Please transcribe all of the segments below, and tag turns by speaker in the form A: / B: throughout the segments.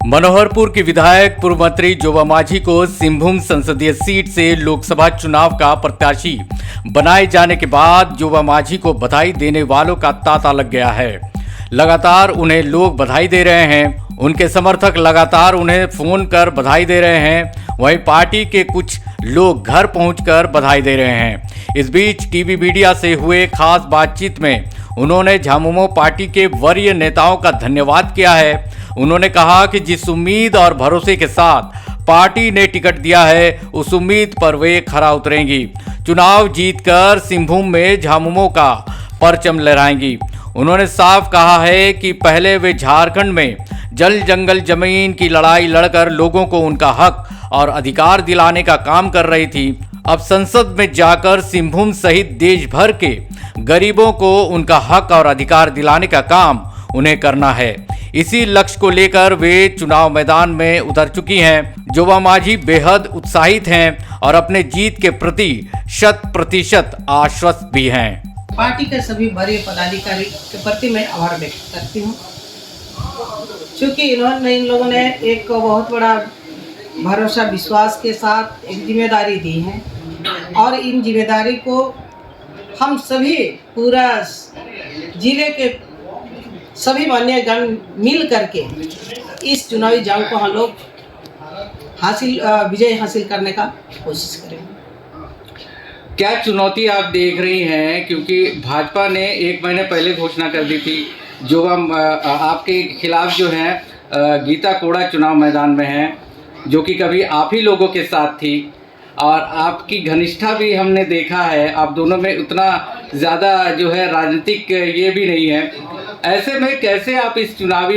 A: मनोहरपुर की विधायक पूर्व मंत्री जोबा माझी को सिंहभूम संसदीय सीट से लोकसभा चुनाव का प्रत्याशी बनाए जाने के बाद जोबा माझी को बधाई देने वालों का तांता लग गया है। लगातार उन्हें लोग बधाई दे रहे हैं। उनके समर्थक लगातार उन्हें फोन कर बधाई दे रहे हैं। वहीं पार्टी के कुछ लोग घर पहुंचकर बधाई दे रहे हैं। इस बीच टीवी मीडिया से हुए खास बातचीत में उन्होंने झामुमो पार्टी के वरीय नेताओं का धन्यवाद किया है। उन्होंने कहा कि जिस उम्मीद और भरोसे के साथ पार्टी ने टिकट दिया है उस उम्मीद पर वे खरा उतरेंगी। चुनाव जीतकर सिंहभूम में झामुमो का परचम लहराएंगी। उन्होंने साफ कहा है कि पहले वे झारखंड में जल जंगल जमीन की लड़ाई लड़कर लोगों को उनका हक और अधिकार दिलाने का काम कर रही थी। अब संसद में जाकर सिंहभूम सहित देश भर के गरीबों को उनका हक और अधिकार दिलाने का काम उन्हें करना है। इसी लक्ष्य को लेकर वे चुनाव मैदान में उतर चुकी हैं। जोबा माझी बेहद उत्साहित हैं और अपने जीत के प्रति 100% आश्वस्त भी हैं।
B: पार्टी के सभी वरीय पदाधिकारी के प्रति मैं आभार व्यक्त करती हूँ, क्योंकि इन लोगों ने एक बहुत बड़ा भरोसा विश्वास के साथ एक जिम्मेदारी दी है और इन जिम्मेदारी को हम सभी पूरा जिले के सभी मान्यगण मिल करके इस चुनावी जंग को हम लोग विजय हासिल करने का कोशिश करेंगे।
C: क्या चुनौती आप देख रही हैं, क्योंकि भाजपा ने 1 महीने पहले घोषणा कर दी थी जोबा आपके खिलाफ जो है गीता कोड़ा चुनाव मैदान में है, जो कि कभी आप ही लोगों के साथ थी और आपकी घनिष्ठता भी हमने देखा है। आप दोनों में उतना ज़्यादा जो है राजनीतिक ये भी नहीं है। ऐसे में कैसे आप इस चुनावी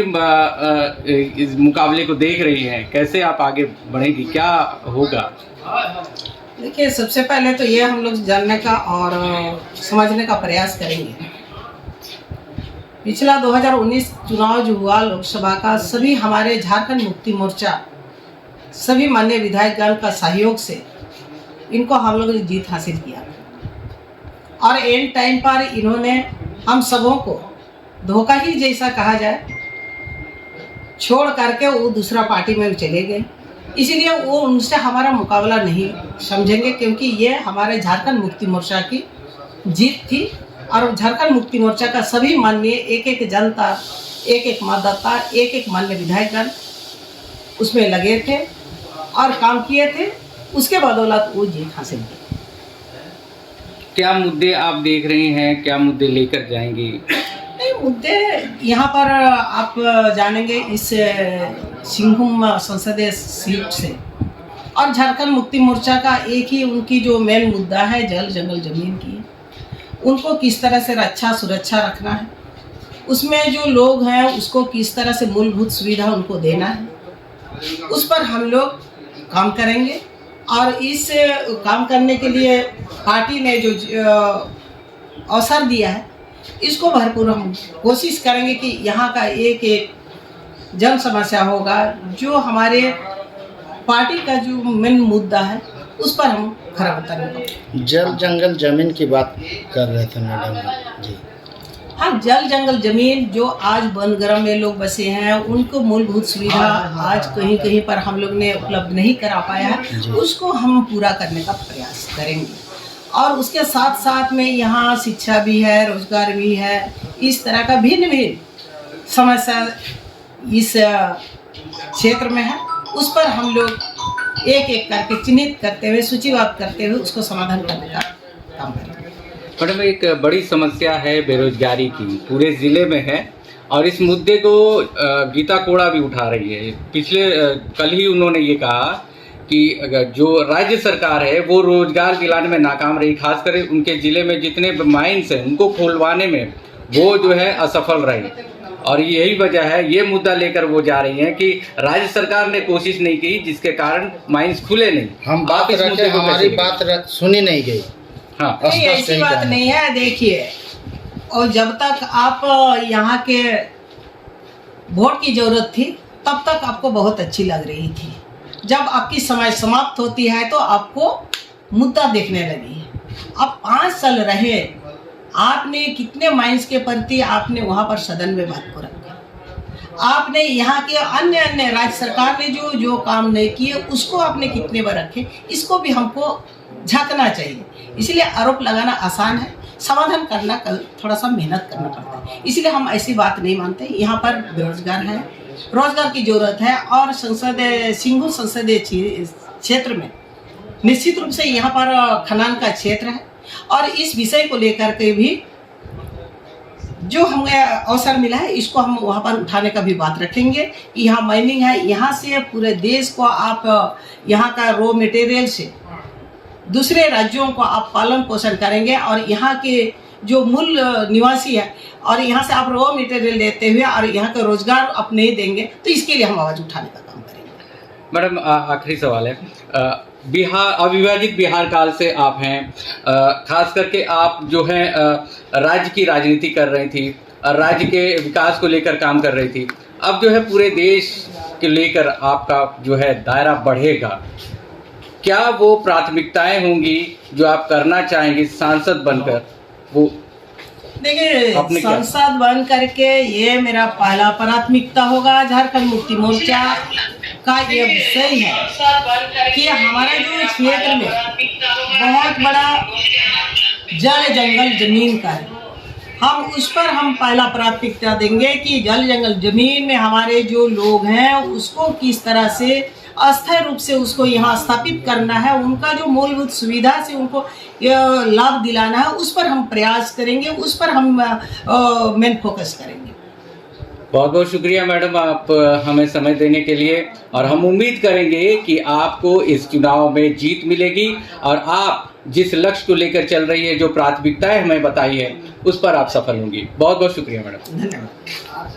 C: इस मुकाबले को देख रही हैं, कैसे आप आगे बढ़ेंगी, क्या होगा?
B: देखिए, सबसे पहले तो ये हम लोग जानने का और समझने का प्रयास करेंगे। पिछला 2019 चुनाव जो हुआ लोकसभा का, सभी हमारे झारखंड मुक्ति मोर्चा सभी माननीय विधायकगण का सहयोग से इनको हम लोगों ने जीत हासिल किया और एंड टाइम पर इन्होंने हम सबों को धोखा ही जैसा कहा जाए छोड़ करके वो दूसरा पार्टी में चले गए। इसीलिए वो उनसे हमारा मुकाबला नहीं समझेंगे, क्योंकि ये हमारे झारखंड मुक्ति मोर्चा की जीत थी और झारखंड मुक्ति मोर्चा का सभी माननीय एक जनता, एक मतदाता, एक माननीय विधायकगण उसमें लगे थे और काम किए थे। उसके बदौलत वो जीत हासिल की।
C: क्या मुद्दे आप देख रही हैं, क्या मुद्दे लेकर जाएंगी?
B: मुद्दे यहाँ पर आप जानेंगे इस सिंहभूम संसदीय सीट से और झारखंड मुक्ति मोर्चा का एक ही उनकी जो मेन मुद्दा है जल जंगल जमीन की, उनको किस तरह से रक्षा सुरक्षा रखना है, उसमें जो लोग हैं उसको किस तरह से मूलभूत सुविधा उनको देना है, उस पर हम लोग काम करेंगे। और इस काम करने के लिए पार्टी ने जो अवसर दिया है इसको भरपूर हम कोशिश करेंगे कि यहाँ का एक जन समस्या होगा जो हमारे पार्टी का जो मेन मुद्दा है उस पर हम खरा उतरेंगे।
D: जल जंगल जमीन की बात कर रहे थे मैडम जी।
B: हाँ, जल जंगल जमीन जो आज वनग्राम में लोग बसे हैं उनको मूलभूत सुविधा आज कहीं कहीं पर हम लोग ने उपलब्ध नहीं करा पाया है, उसको हम पूरा करने का प्रयास करेंगे। और उसके साथ साथ में यहाँ शिक्षा भी है, रोजगार भी है, इस तरह का भिन्न भिन्न समस्या इस क्षेत्र में है, उस पर हम लोग एक करके चिन्हित करते हुए सूचीबद्ध करते हुए उसको समाधान करने का काम करेंगे।
C: मैडम, एक बड़ी समस्या है बेरोजगारी की, पूरे ज़िले में है और इस मुद्दे को गीता कोड़ा भी उठा रही है। पिछले कल ही उन्होंने ये कहा कि अगर जो राज्य सरकार है वो रोजगार दिलाने में नाकाम रही, खासकर उनके ज़िले में जितने माइंस हैं उनको खोलवाने में वो जो है असफल रही और यही वजह है, ये मुद्दा लेकर वो जा रही हैं कि राज्य सरकार ने कोशिश नहीं की जिसके कारण माइंस खुले नहीं।
D: हम बात रखे, हमारी बात सुनी नहीं गई।
C: हाँ,
B: नहीं, ऐसी बात नहीं है। देखिए, और जब तक आप यहाँ के वोट की जरूरत थी तब तक आपको बहुत अच्छी लग रही थी। जब आपकी समय समाप्त होती है तो आपको मुद्दा देखने लगी है। अब 5 साल रहे, आपने कितने माइंस के प्रति आपने वहाँ पर सदन में बात को रखा। आपने यहाँ के अन्य अन्य राज्य सरकार ने जो जो काम नहीं किए उसको आपने कितने बार रखे, इसको भी हमको झांकना चाहिए। इसलिए आरोप लगाना आसान है, समाधान करना थोड़ा सा मेहनत करना पड़ता है। इसलिए हम ऐसी बात नहीं मानते। यहाँ पर बेरोजगार है, रोजगार की जरूरत है और सिंघू संसदीय क्षेत्र में निश्चित रूप से यहाँ पर खनन का क्षेत्र है और इस विषय को लेकर के भी जो हमें अवसर मिला है इसको हम वहाँ पर उठाने का भी बात रखेंगे कि यहाँ माइनिंग है, यहाँ से पूरे देश को आप यहाँ का रॉ मटेरियल से दूसरे राज्यों को आप पालन पोषण करेंगे और यहाँ के जो मूल निवासी है और यहाँ से आप रॉ मटेरियल लेते हुए और यहाँ का रोजगार आप नहीं देंगे तो इसके लिए हम आवाज़ उठाने का काम करेंगे।
C: मैडम आखिरी सवाल है, बिहार अविभाजित बिहार काल से आप हैं, खास करके आप जो है राज्य की राजनीति कर रही थी, राज्य के विकास को लेकर काम कर रही थी। अब जो है पूरे देश के लेकर आपका जो है दायरा बढ़ेगा, क्या वो प्राथमिकताएं होंगी जो आप करना चाहेंगे सांसद बनकर? वो
B: देखिए, सांसद बन करके ये मेरा पहला प्राथमिकता होगा। झारखंड मुक्ति मोर्चा का ये विषय है कि हमारा जो क्षेत्र में बहुत बड़ा जल जंगल जमीन का है, हम उस पर हम पहला प्राथमिकता देंगे कि जल जंगल जमीन में हमारे जो लोग हैं उसको किस तरह से अस्थायी रूप से उसको यहाँ स्थापित करना है, उनका जो मूलभूत सुविधा से उनको लाभ दिलाना है, उस पर हम प्रयास करेंगे, उस पर हम मेन फोकस करेंगे।
C: बहुत बहुत शुक्रिया मैडम, आप हमें समय देने के लिए, और हम उम्मीद करेंगे कि आपको इस चुनाव में जीत मिलेगी और आप जिस लक्ष्य को लेकर चल रही है, जो प्राथमिकताएं हमें बताई है, उस पर आप सफल होंगी। बहुत बहुत शुक्रिया मैडम।
B: धन्यवाद।